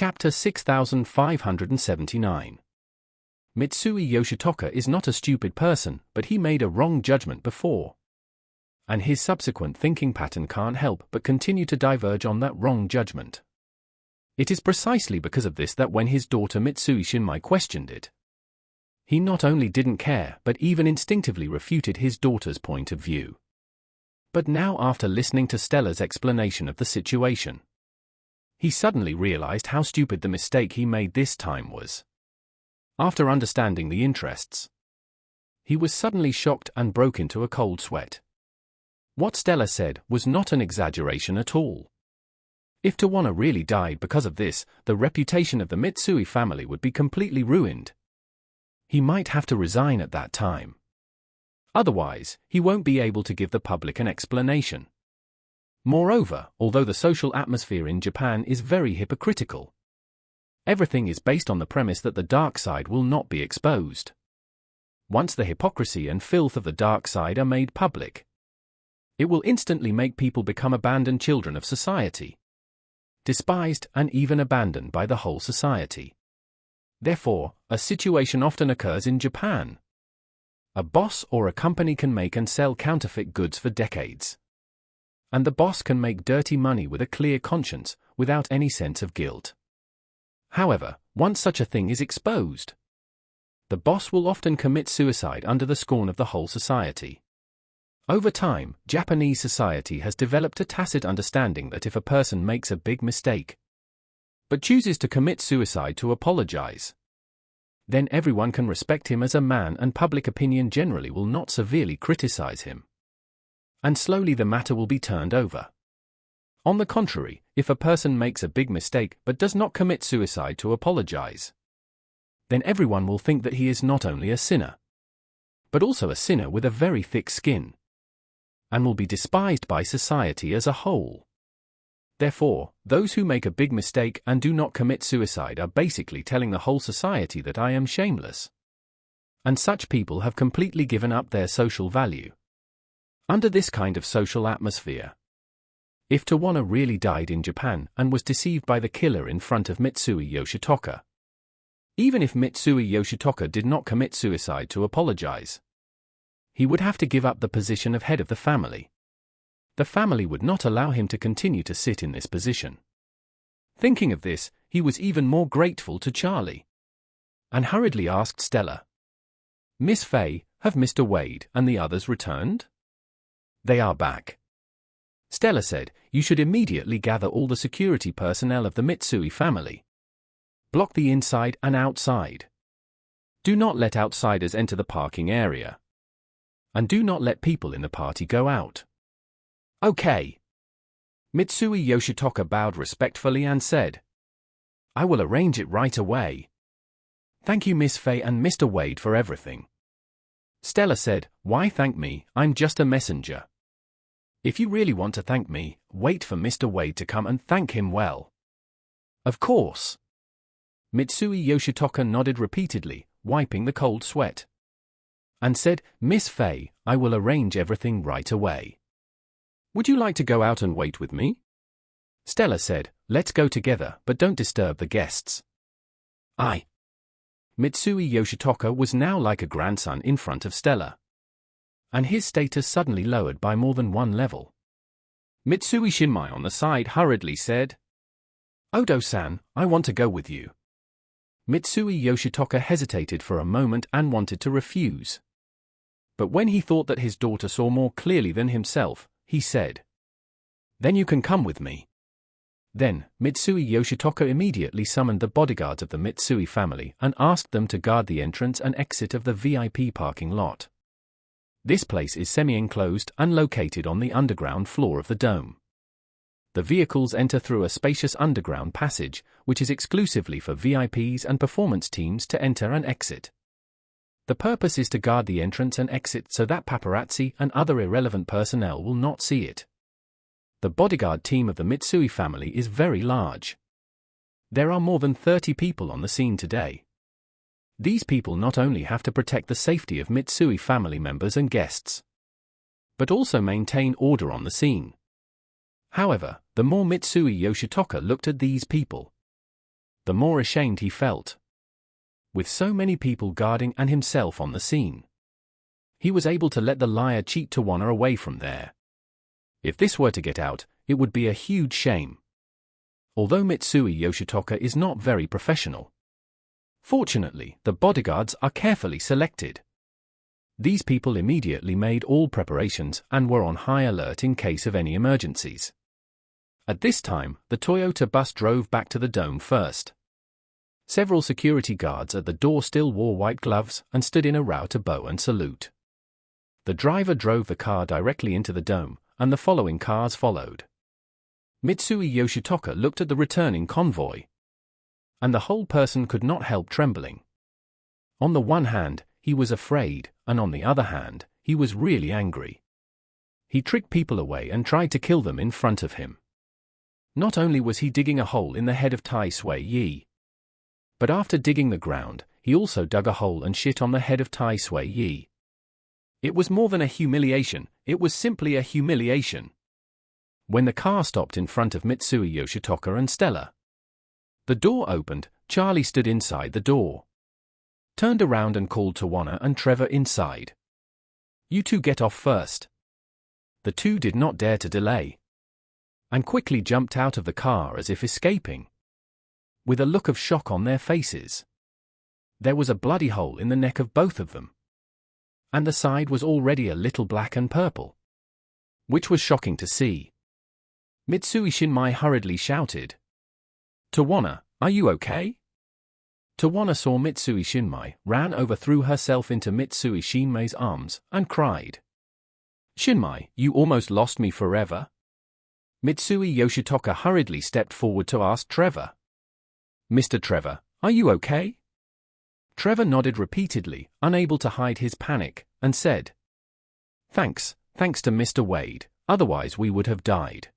Chapter 6579. Mitsui Yoshitoka is not a stupid person, but he made a wrong judgment before. And his subsequent thinking pattern can't help but continue to diverge on that wrong judgment. It is precisely because of this that when his daughter Mitsui Shinmai questioned it, he not only didn't care but even instinctively refuted his daughter's point of view. But now, after listening to Stella's explanation of the situation, he suddenly realized how stupid the mistake he made this time was. After understanding the interests, he was suddenly shocked and broke into a cold sweat. What Stella said was not an exaggeration at all. If Tawana really died because of this, the reputation of the Mitsui family would be completely ruined. He might have to resign at that time. Otherwise, he won't be able to give the public an explanation. Moreover, although the social atmosphere in Japan is very hypocritical, everything is based on the premise that the dark side will not be exposed. Once the hypocrisy and filth of the dark side are made public, it will instantly make people become abandoned children of society, despised and even abandoned by the whole society. Therefore, a situation often occurs in Japan. A boss or a company can make and sell counterfeit goods for decades. And the boss can make dirty money with a clear conscience, without any sense of guilt. However, once such a thing is exposed, the boss will often commit suicide under the scorn of the whole society. Over time, Japanese society has developed a tacit understanding that if a person makes a big mistake, but chooses to commit suicide to apologize, then everyone can respect him as a man and public opinion generally will not severely criticize him. And slowly the matter will be turned over. On the contrary, if a person makes a big mistake but does not commit suicide to apologize, then everyone will think that he is not only a sinner, but also a sinner with a very thick skin, and will be despised by society as a whole. Therefore, those who make a big mistake and do not commit suicide are basically telling the whole society that I am shameless. And such people have completely given up their social value. Under this kind of social atmosphere, if Tawana really died in Japan and was deceived by the killer in front of Mitsui Yoshitoka, even if Mitsui Yoshitoka did not commit suicide to apologize, he would have to give up the position of head of the family. The family would not allow him to continue to sit in this position. Thinking of this, he was even more grateful to Charlie, and hurriedly asked Stella, "Miss Faye, have Mr. Wade and the others returned?" "They are back," Stella said. "You should immediately gather all the security personnel of the Mitsui family. Block the inside and outside. Do not let outsiders enter the parking area. And do not let people in the party go out." "Okay." Mitsui Yoshitoka bowed respectfully and said, "I will arrange it right away. Thank you Miss Faye and Mr. Wade for everything." Stella said, "Why thank me? I'm just a messenger. If you really want to thank me, wait for Mr. Wade to come and thank him well." "Of course." Mitsui Yoshitoka nodded repeatedly, wiping the cold sweat, and said, "Miss Faye, I will arrange everything right away. Would you like to go out and wait with me?" Stella said, "Let's go together, but don't disturb the guests." "Aye." Mitsui Yoshitoka was now like a grandson in front of Stella, and his status suddenly lowered by more than one level. Mitsui Shinmai on the side hurriedly said, "Odo-san, I want to go with you." Mitsui Yoshitoka hesitated for a moment and wanted to refuse. But when he thought that his daughter saw more clearly than himself, he said, "Then you can come with me." Then, Mitsui Yoshitoka immediately summoned the bodyguards of the Mitsui family and asked them to guard the entrance and exit of the VIP parking lot. This place is semi-enclosed and located on the underground floor of the dome. The vehicles enter through a spacious underground passage, which is exclusively for VIPs and performance teams to enter and exit. The purpose is to guard the entrance and exit so that paparazzi and other irrelevant personnel will not see it. The bodyguard team of the Mitsui family is very large. There are more than 30 people on the scene today. These people not only have to protect the safety of Mitsui family members and guests, but also maintain order on the scene. However, the more Mitsui Yoshitoka looked at these people, the more ashamed he felt. With so many people guarding and himself on the scene, he was able to let the liar cheat Tawana away from there. If this were to get out, it would be a huge shame. Although Mitsui Yoshitoka is not very professional, fortunately, the bodyguards are carefully selected. These people immediately made all preparations and were on high alert in case of any emergencies. At this time, the Toyota bus drove back to the dome first. Several security guards at the door still wore white gloves and stood in a row to bow and salute. The driver drove the car directly into the dome, and the following cars followed. Mitsui Yoshitoka looked at the returning convoy, and the whole person could not help trembling. On the one hand, he was afraid, and on the other hand, he was really angry. He tricked people away and tried to kill them in front of him. Not only was he digging a hole in the head of Tai Sui-yi, but after digging the ground, he also dug a hole and shit on the head of Tai Sui-yi. It was more than a humiliation, it was simply a humiliation. When the car stopped in front of Mitsui Yoshitoka and Stella, the door opened. Charlie stood inside the door, turned around and called Tawana and Trevor inside. "You two get off first." The two did not dare to delay, and quickly jumped out of the car as if escaping, with a look of shock on their faces. There was a bloody hole in the neck of both of them, and the side was already a little black and purple, which was shocking to see. Mitsui Shinmai hurriedly shouted, "Tawana, are you okay?" Tawana saw Mitsui Shinmai, ran over, threw herself into Mitsui Shinmai's arms, and cried, "Shinmai, you almost lost me forever." Mitsui Yoshitoka hurriedly stepped forward to ask Trevor, "Mr. Trevor, are you okay?" Trevor nodded repeatedly, unable to hide his panic, and said, Thanks to Mr. Wade, otherwise we would have died."